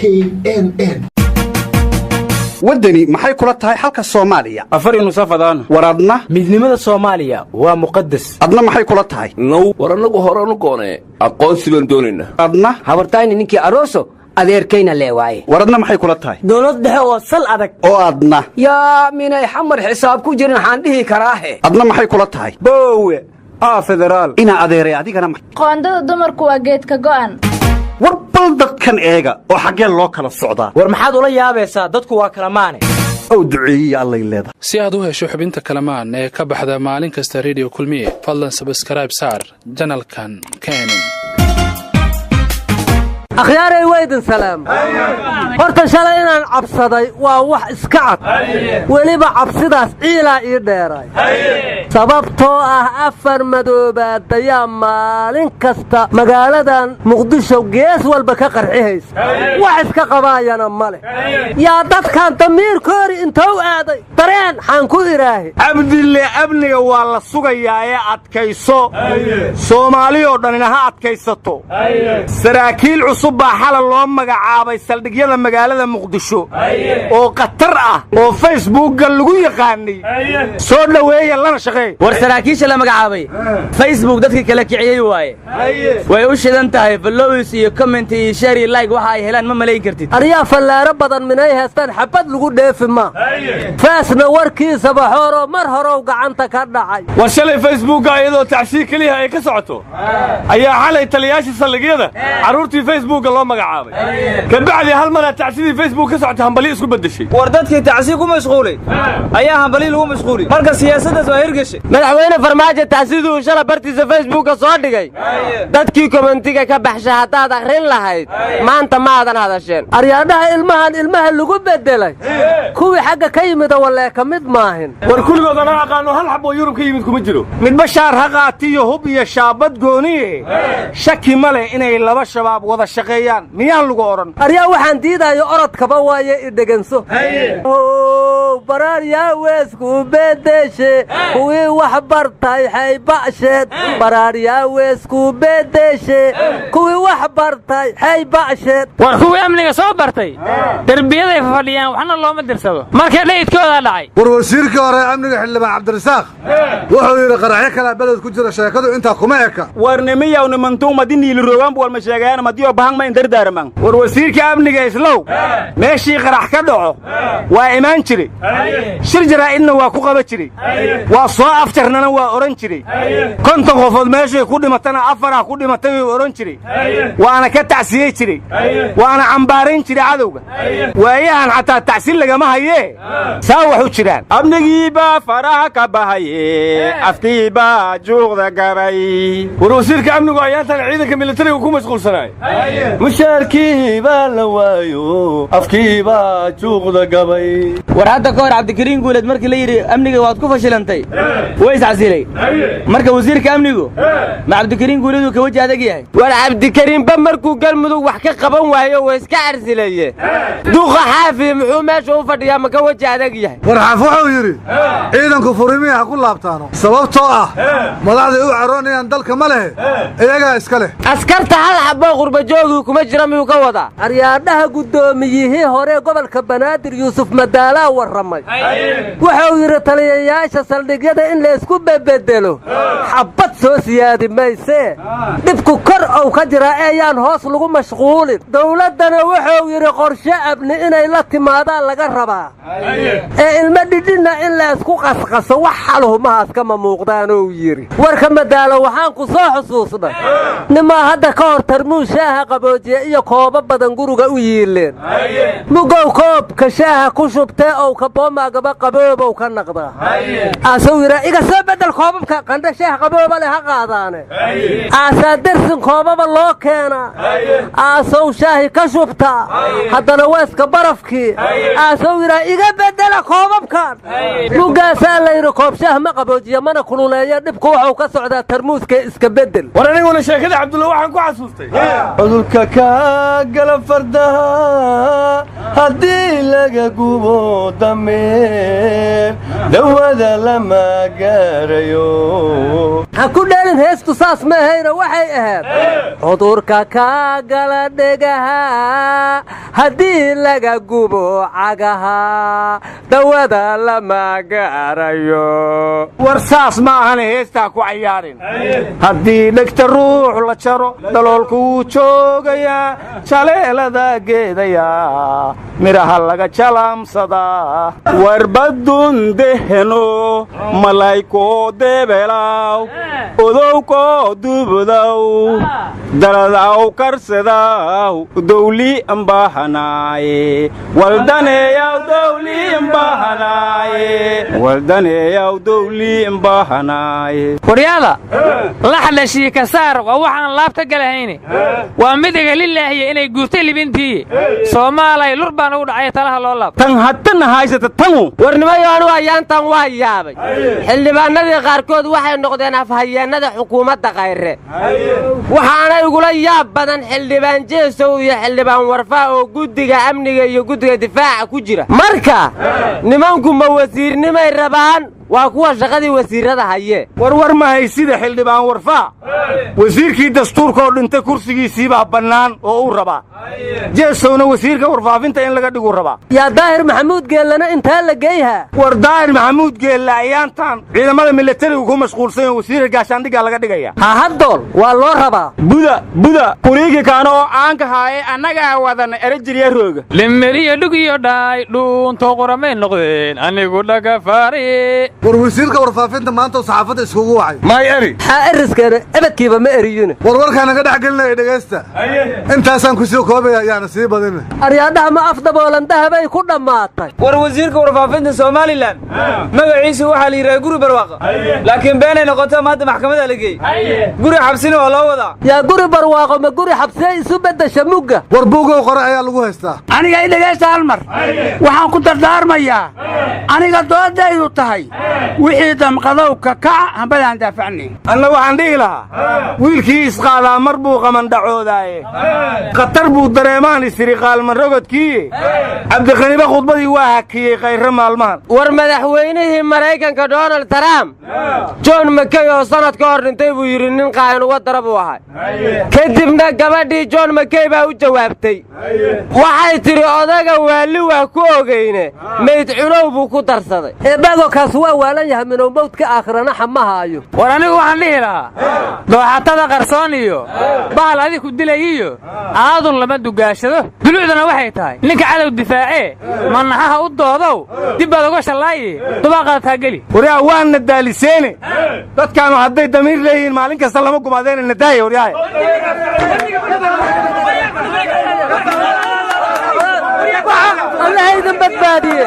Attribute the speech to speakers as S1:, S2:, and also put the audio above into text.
S1: KNN
S2: wadani maxay kula tahay halka Soomaaliya
S3: afar inu safadaan
S2: waradna
S3: midnimada Soomaaliya waa muqaddas
S2: adna maxay kula tahay
S4: no waranagu horanu goone aqoonsi baan doonayna
S2: adna
S5: habartayni ninkii arooso adeerkayna leewaay
S2: waradna maxay kula tahay
S5: dawlad dhexe oo sal adag
S2: oo adna
S5: yaa minay xamar xisaab ku jirin waxaan dhihi karaahe
S2: adna maxay kula tahay
S3: boowe federaal
S2: ina adeeray adigana
S6: qoondada dumarku waa geedka go'an
S2: warbal dadkan eega oo xagee loo kala socdaa
S3: war maxaad ula yaabaysaa dadku waa kala maane
S2: oo duceeyay alla leedahay
S7: si aad u hesho xubinta kalamaan ee ka baxda maalin kasta radio kulmiye fadlan subscribe saar channelkan KNN
S8: أخياري ويدن سلام horta shalay inaan cabsaday waa wax iska cad weliba cabsidaas ciilaa ii dheeray sababtoo ah afar madoobaadayaa maalin kasta magaaladan muqdisho gees walba ka qarxihaysa wax iska qabaayana ma leh yaa dadkan damiirkoori intou aaday dareen xaan ku idhaahi
S3: cabdille amniga waa la sugayaa ee adkayso soomaali oo dhanina ha adkaysato saraakiil cusub baa xala loo magacaabay saldhigyada magaalada muqdisho oo qatar ah oo facebookga lagu yaqaanay soo dhaweeya lana shaqeey
S9: war saraakiisha la magacaabay facebook dadka kala kiciyay waaye way u shidan tahay followers iyo comment iyo share iyo like waxa ay helaan ma malayn kartid
S8: ariya fallaaro badan minay haystaan xabad lagu dheefi ma faasna warkiisa baxooro mar hore gacanta ka dhacay
S3: war shalay facebookga iyadoo tacsiir kaliya ay ka socoto ayaa xalay taliyaasha saldhigyada caruurtii facebookga loo magacaabay kabacdi hal mar tacsiidii facebook ka socota hambali isku bedeshay
S9: war dadkii tacsiid ku mashquulay ayaa hambali lagu mashquulay marka siyaasaddaas waa hirgashay
S8: madaxweyne farmaajo tacsiiduu shala bartiisa facebookka soo dhigay dadkii kommentiga ka baxshay haddaad akhrin lahayd maanta maadan hadasheen aryaadhaha ilmaha lagu bedelay kuwii xagga ka yimida walee ka mid maahin
S3: war kulligood anaa aqaano hal xab oo yurub ka yimid kuma jiro midba shaar ha qaatiyo hub iyo shaabad gooniye shaki ma leh inay laba shabaab wada shaqeeyaan miyaan lagu oran
S8: aryaa waxaan diidayo orodkaba waaye idheganso baraar yaa weesku bedeshe kuwii wax bartay hayba'sheed baraar yaa weesku bedeshe kuwii wax bartay hayba'sheed
S9: war kuwii amniga soo bartay darbiyaday fadhiyaan waxna looma dirsado markay dheydkooda dhacay
S10: war wasiirkii hore amniga xildhibaan cabdirasaaq wuxuu yidhi qaraxyo kala beled ku jira sheekadu intaa kuma eka
S3: war nimiyaw nimantuu madiniili rogaan wal ma sheegayaan madiyo bahang ma indardaarman war wasiirka amniga islow meeshii qarax ka dhaco waa imaan jiray shir jaraa'idna waa ku qaba jiray waa soo afjarnana waa oran jiray konton qofood meeshay ku dhimatana afara ku dhimatay way oran jiray waana ka tacsiyey jiray waana cambaarayn jiray cadowga waayahan xataa tacsiin lagama hayee saa wax u jiraan amnigiibaa faraha ka bahaye afkiibaa juuqda gabay war wasiirka amnigu ayaantan ciidanka militariga ku mashquulsanaay mushaarkii baa la waayo afkiibaa juuqda gabay
S9: war hadda ka hor cabdikariin guuleed markii la yidhi amniga waad ku fashilantay way iscasilay marka wasiirka amnigu ma cabdikariin guuleed uu ka waji adag yahay
S8: war cabdikariinba markuu galmudug wax ka qaban waayo waa iska carsilaye duqa xaafi muxuu meesha u fadhiyaa ma ka waji adag yahay
S10: war xaaf wuxuu yidhi ciidanku furimiya ha ku laabtaano sababtoo ah madaxday u caroonayaan dalka ma lehe iyagaa iska leh
S8: askarta hal xaboo qurbajoogii kuma jira miyuu ka wadaa aryaadhaha guddoomiyihii hore gobolka banaadir yuusuf madaalaa warramay wuxuu yidhi taliyayaasha saldhigyada in laysku bedelo xabbad soo siyaadi maysee dhibku kor ou ka jiraa eeyaan hoos lagu mashquulin dawladdana wuxuu yidhi qorshe abni inay la timaadaan laga rabaa ee ilmo dhidhinna in laysku qasqaso wax xaluhumahaas kama muuqdaanuu yidhi warka madaalo waxaan ku soo xusuusnay nimaa hadda ka hor tarmuus shaaha qaboojiye iyo koobo badan guriga u yiileen mugow koobka shaaha ku shubtee ow ka boomaagaba qaboobow ka naqdaa aasuu yidhaa iga soo beddel koobabka qandha shaah qabooba leh ha qaadaane aasaa dersin koobaba loo keenaa aasow shaahi ka shubtaa haddana weeska barafkii aasuu yidhaa iga beddela koobabkan mugaasaa la yidhi koob shaah ma qaboojiya mana kululeeyo dhibku wuxuu ka socdaa tarmuuska iska beddel
S3: war aniguna sheekada cabdulla waxaan ku xasuustay cudurka ka gala fardaha haddii laga gubo dameer dawada lama gaarayo
S8: ha ku dheelin heestu saas ma ahayna waxay ahayd cudurka kaa gala dhegaha haddii laga gubo cagaha dawada lama gaarayo
S3: war saas ma ahana heestaa ku cayaarin haddii dhegta ruux la jaro daloolku wuu joogayaa jaleelada geedayaa midhaha laga jalaamsadaa warbadun deheno malaykoo deebelaw odowkoo dubudaw daladaw karsadaw dawli ambahanaaye waldaneeyaw dawli ambahanaaye waldaneeyaw dawli ambahanaaye
S1: waryaada laxda shiika saar waa waxaan laabta galahayne waa midiga lilaahiya inay guurtay libintii soomaalay lur baan ugu dhacay talaha loo laab
S3: tan haddana haysata tanu
S8: warnimayo anu ayaantan waa yaabay xildhibaanadii qaarkood waxay noqdeen afhayeennada xukuumadda khayre waxaana igula yaab badan xildhibaan jeesow iyo xildhibaan warfaa oo guddiga amniga iyo guddiga difaaca ku jira marka nimanku ma wasiirnimay rabaan waa kuwa shaqadii wasiirada haye
S3: warwar mahay sida xildhibaan warfaa wasiirkii dastuurkaoo dhintay kursigiisiibaa bannaan oo uu rabaa jeesowna wasiirka warfaafinta in laga dhiguu rabaa
S8: yaa daahir maxamuud geellana intaa la geeyha
S3: war daahir maxamuud geelle ayaantaan ciidamada milatarigu ku mashquulsan oo wasiirka gaashaandhiggaa laga dhigaya
S8: hahadool waa loo rabaa
S3: buda kuriigi kaana oo aanka haaye annagaa wadana erajirya rooga
S1: limeliyo dhugiyo dhaay dhuuntoo qoramay noqdeen anigu dhagafaari
S10: war wasiirka warfaafinta maanta saxaafadda iskugu wacay
S3: may eri
S8: xaa eriskeena ebadkiiba ma eriyune
S10: warwarkaa naga dhex gelinaya dhegaysta intaasaan ku sii koobaya ayaana sii badina
S8: aryaadhaha ma afdaboolan dahabay ku dhammaatay
S9: war wasiirka warfaafinta somalilan magaciisu waxaa la yidhaha guri barwaaqa laakiin beenay noqoto maanta maxkamada la geeyey guri xabsina waa loo wadaa
S8: yaa guri barwaaqo ma guri xabsee isu beddesha mugga
S10: war buugow qore ayaa lagu haystaa
S5: aniga i dhegaysta hal mar waxaan ku dardaarmayaa aniga doodaydu tahay wixii damqadow ka kaca hambadaan daafacnay
S3: anna waxaan dhihi lahaa wiilkii isqaadaa mar buu qamandhacoodaaye khatar buu dareemaan isiri qaalman rogodkii cabdiqaniba khudbadii waa hakiyey khayre maalmahan
S8: war madaxweynihii maraykanka donald trump john makey oo sanad ka hor dhintay buu yidhi nin qaayanuga dara buu ahay kadibna gabadhii john makey baa u jawaabtay waxay tidhi odaga waali waa ku ogeyne mayd cunow buu ku darsaday eebagokaas waa waalan yahay minow mawdka aakhirana xamahaayo
S1: war anigu waxaan dhihi lahaa dooxatada qarsoon iyo bahal adiku dilay iyo aadun lama dugaashado dulucdana waxay tahay ninka cadow difaacee manaxaha u doodow dib baad uga shallaaye dubaaqaadtaa geli
S3: waryaa waanna daaliseene dadkaanu hadday damiir leeyihiin maalin kasta lama gumaadayna nadaaya waryahay
S8: allahaydan badbaadiye